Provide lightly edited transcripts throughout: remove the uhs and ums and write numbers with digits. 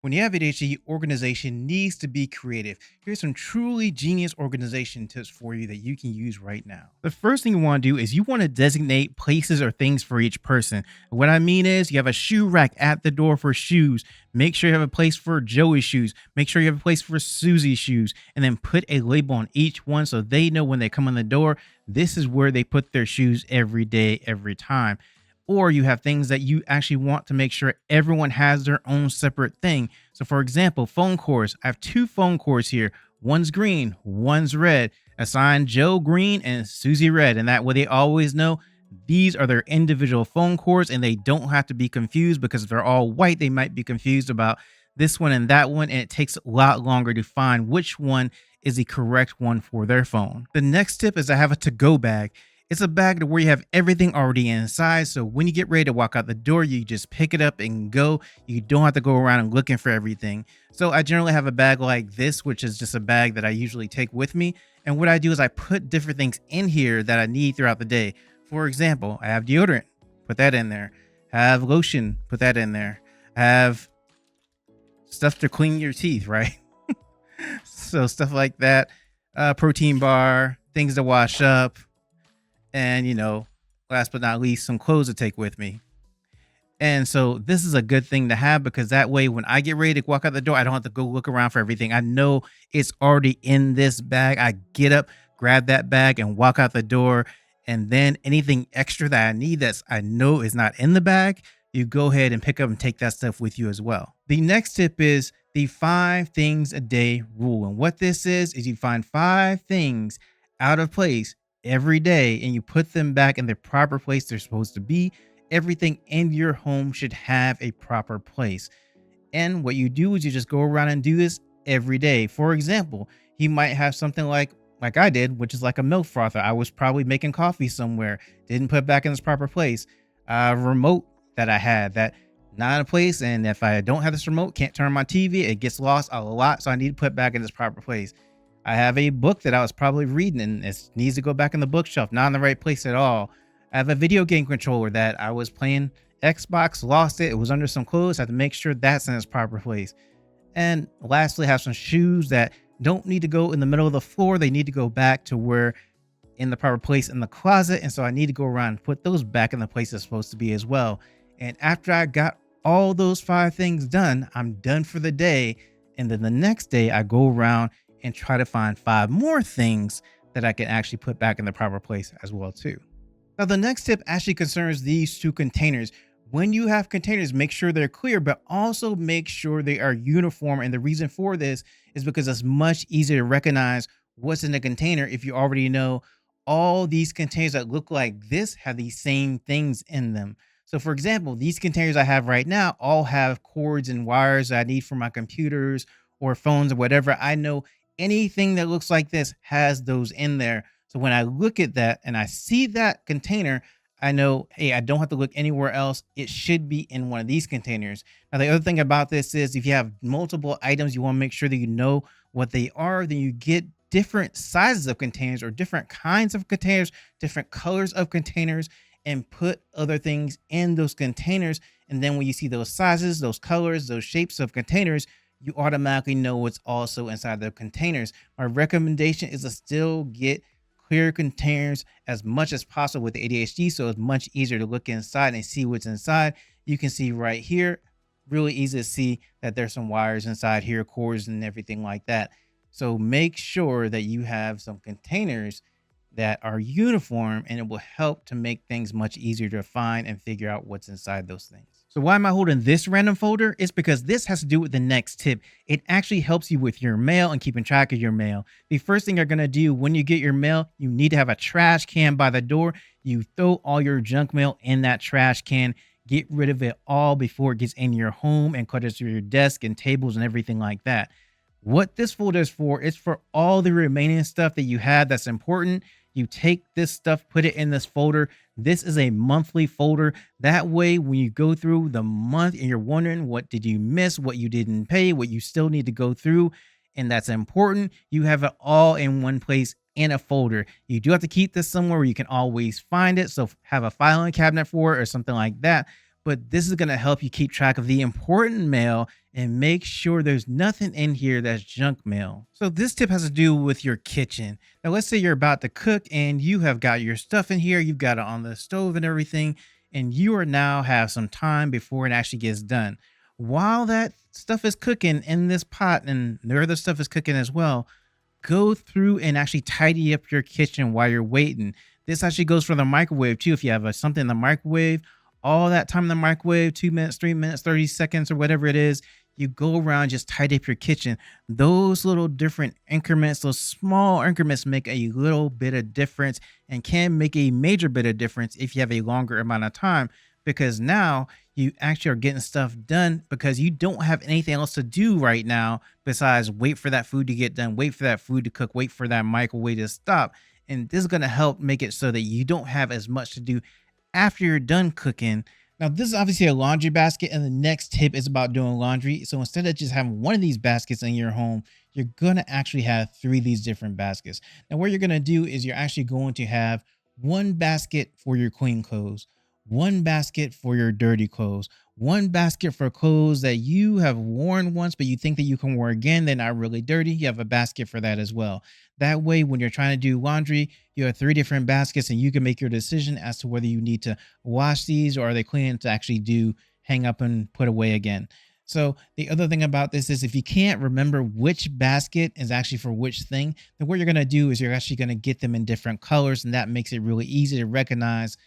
When you have ADHD, organization needs to be creative. Here's some truly genius organization tips for you that you can use right now. The first thing you want to do is you want to designate places or things for each person. What I mean is you have a shoe rack at the door for shoes. Make sure you have a place for Joey's shoes. Make sure you have a place for Susie's shoes. And then put a label on each one so they know when they come in the door, this is where they put their shoes every day, every time. Or you have things that you actually want to make sure everyone has their own separate thing. So for example, phone cords. I have two phone cords here. One's green, one's red. Assign Joe green and Susie red. And that way they always know these are their individual phone cords and they don't have to be confused, because if they're all white, they might be confused about this one and that one. And it takes a lot longer to find which one is the correct one for their phone. The next tip is I have a to-go bag. It's a bag where you have everything already inside. So when you get ready to walk out the door, you just pick it up and go. You don't have to go around and looking for everything. So I generally have a bag like this, which is just a bag that I usually take with me. And what I do is I put different things in here that I need throughout the day. For example, I have deodorant, put that in there. I have lotion, put that in there. I have stuff to clean your teeth, right? So stuff like that. Protein bar, things to wash up. And, last but not least, some clothes to take with me. And so this is a good thing to have, because that way, when I get ready to walk out the door, I don't have to go look around for everything. I know it's already in this bag. I get up, grab that bag and walk out the door. And then anything extra that I need that's I know is not in the bag, you go ahead and pick up and take that stuff with you as well. The next tip is the 5 things a day rule. And what this is you find 5 things out of place every day and you put them back in the proper place they're supposed to be. Everything in your home should have a proper place. And what you do is you just go around and do this every day. For example, you might have something like I did, which is like a milk frother. I was probably making coffee somewhere, didn't put it back in its proper place. A remote that I had that not in a place, and if I don't have this remote, can't turn on my TV, it gets lost a lot, so I need to put it back in its proper place. I have a book that I was probably reading and it needs to go back in the bookshelf, not in the right place at all. I have a video game controller that I was playing Xbox, lost it. It was under some clothes. I have to make sure that's in its proper place. And lastly, I have some shoes that don't need to go in the middle of the floor. They need to go back to where in the proper place in the closet. And so I need to go around and put those back in the place it's supposed to be as well. And after I got all those 5 things done, I'm done for the day. And then the next day I go around and try to find 5 more things that I can actually put back in the proper place as well too. Now the next tip actually concerns these 2 containers. When you have containers, make sure they're clear, but also make sure they are uniform. And the reason for this is because it's much easier to recognize what's in the container if you already know all these containers that look like this have these same things in them. So for example, these containers I have right now all have cords and wires that I need for my computers or phones or whatever. I know anything that looks like this has those in there. So when I look at that and I see that container, I know, hey, I don't have to look anywhere else. It should be in one of these containers. Now, the other thing about this is if you have multiple items, you want to make sure that you know what they are. Then you get different sizes of containers or different kinds of containers, different colors of containers, and put other things in those containers. And then when you see those sizes, those colors, those shapes of containers, you automatically know what's also inside the containers. My recommendation is to still get clear containers as much as possible with ADHD, so it's much easier to look inside and see what's inside. You can see right here, really easy to see that there's some wires inside here, cords and everything like that. So make sure that you have some containers that are uniform, and it will help to make things much easier to find and figure out what's inside those things. So why am I holding this random folder? It's because this has to do with the next tip. It actually helps you with your mail and keeping track of your mail. The first thing you're going to do when you get your mail, you need to have a trash can by the door. You throw all your junk mail in that trash can. Get rid of it all before it gets in your home and clutters through your desk and tables and everything like that. What this folder is for, it's for all the remaining stuff that you have that's important. You take this stuff, put it in this folder. This is a monthly folder. That way, when you go through the month and you're wondering what did you miss, what you didn't pay, what you still need to go through, and that's important, you have it all in one place in a folder. You do have to keep this somewhere where you can always find it. So have a filing cabinet for it or something like that. but this is going to help you keep track of the important mail and make sure there's nothing in here that's junk mail. So this tip has to do with your kitchen. Now, let's say you're about to cook and you have got your stuff in here, you've got it on the stove and everything, and you are now have some time before it actually gets done. While that stuff is cooking in this pot and the other stuff is cooking as well, go through and actually tidy up your kitchen while you're waiting. This actually goes for the microwave too. If you have something in the microwave, all that time in the microwave, 2 minutes, 3 minutes, 30 seconds, or whatever it is, you go around, just tidy up your kitchen. Those little different increments, those small increments make a little bit of difference and can make a major bit of difference if you have a longer amount of time, because now you actually are getting stuff done because you don't have anything else to do right now besides wait for that food to get done, wait for that food to cook, wait for that microwave to stop. And this is going to help make it so that you don't have as much to do after you're done cooking. Now, this is obviously a laundry basket, and the next tip is about doing laundry. So instead of just having one of these baskets in your home, you're going to actually have three of these different baskets. Now, what you're going to do is you're actually going to have one basket for your clean clothes, one basket for your dirty clothes, one basket for clothes that you have worn once, but you think that you can wear again. They're not really dirty. You have a basket for that as well. That way, when you're trying to do laundry, you have three different baskets and you can make your decision as to whether you need to wash these or are they clean to actually do hang up and put away again. So the other thing about this is if you can't remember which basket is actually for which thing, then what you're going to do is you're actually going to get them in different colors, and that makes it really easy to recognize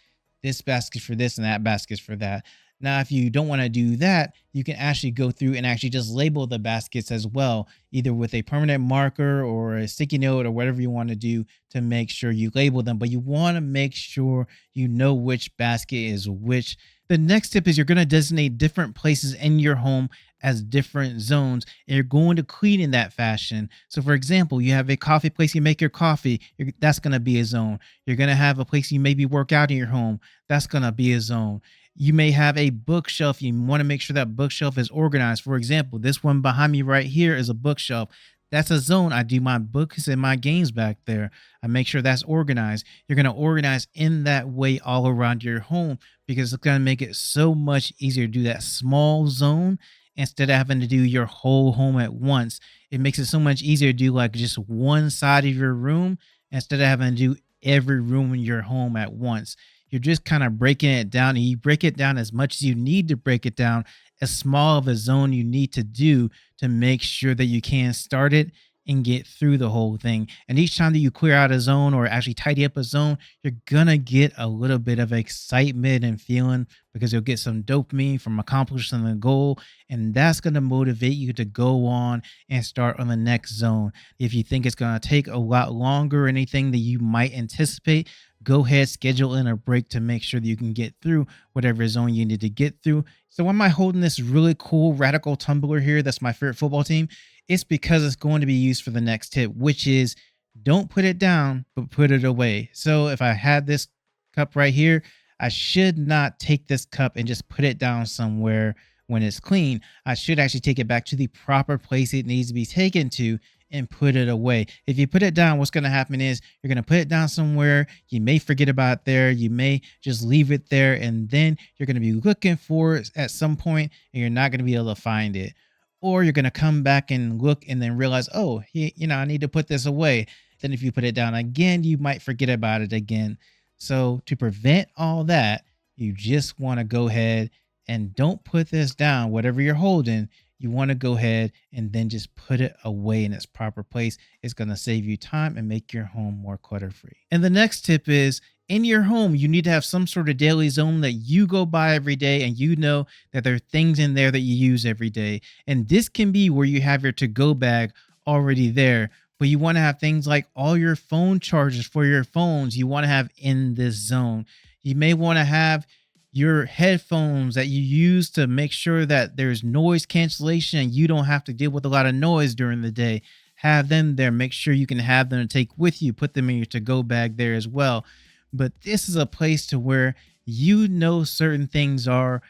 this basket for this and that basket for that. Now, if you don't want to do that, you can actually go through and actually just label the baskets as well, either with a permanent marker or a sticky note or whatever you want to do to make sure you label them. But you want to make sure you know which basket is which. The next tip is you're going to designate different places in your home as different zones, and you're going to clean in that fashion. So, for example, you have a coffee place, you make your coffee, that's going to be a zone. You're going to have a place you maybe work out in your home, that's going to be a zone. You may have a bookshelf. You want to make sure that bookshelf is organized. For example, this one behind me right here is a bookshelf. That's a zone. I do my books and my games back there. I make sure that's organized. You're going to organize in that way all around your home because it's going to make it so much easier to do that small zone instead of having to do your whole home at once. It makes it so much easier to do like just one side of your room instead of having to do every room in your home at once. You're just kind of breaking it down, and you break it down as much as you need to break it down, as small of a zone you need to do to make sure that you can start it and get through the whole thing. And each time that you clear out a zone or actually tidy up a zone, you're gonna get a little bit of excitement and feeling because you'll get some dopamine from accomplishing the goal. And that's gonna motivate you to go on and start on the next zone. If you think it's gonna take a lot longer or anything that you might anticipate, go ahead, schedule in a break to make sure that you can get through whatever zone you need to get through. So why am I holding this really cool radical tumbler here? That's my favorite football team. It's because it's going to be used for the next tip, which is don't put it down, but put it away. So if I had this cup right here, I should not take this cup and just put it down somewhere when it's clean. I should actually take it back to the proper place it needs to be taken to and put it away. If you put it down, what's going to happen is you're going to put it down somewhere. You may forget about it there. You may just leave it there. And then you're going to be looking for it at some point and you're not going to be able to find it. Or you're going to come back and look and then realize, oh, I need to put this away. Then if you put it down again, you might forget about it again. So to prevent all that, you just want to go ahead and don't put this down, whatever you're holding. You want to go ahead and then just put it away in its proper place. It's going to save you time and make your home more clutter-free. And the next tip is in your home, you need to have some sort of daily zone that you go by every day and you know that there are things in there that you use every day. And this can be where you have your to-go bag already there, but you want to have things like all your phone chargers for your phones you want to have in this zone. You may want to have your headphones that you use to make sure that there's noise cancellation and you don't have to deal with a lot of noise during the day. Have them there. Make sure you can have them to take with you. Put them in your to-go bag there as well. But this is a place to where you know certain things are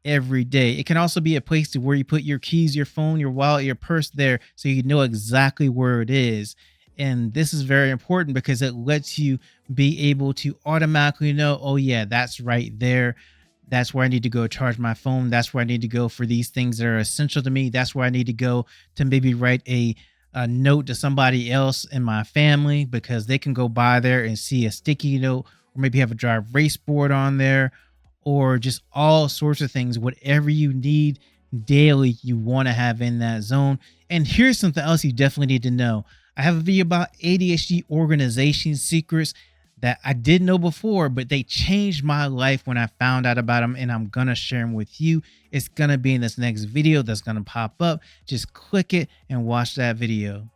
every day. It can also be a place to where you put your keys, your phone, your wallet, your purse there so you know exactly where it is. And this is very important because it lets you be able to automatically know, oh yeah, that's right there. That's where I need to go charge my phone. That's where I need to go for these things that are essential to me. That's where I need to go to maybe write a note to somebody else in my family because they can go by there and see a sticky note, or maybe have a dry erase board on there, or just all sorts of things. Whatever you need daily, you want to have in that zone. And here's something else you definitely need to know. I have a video about ADHD organization secrets that I didn't know before, but they changed my life when I found out about them, and I'm gonna share them with you. It's gonna be in this next video that's gonna pop up. Just click it and watch that video.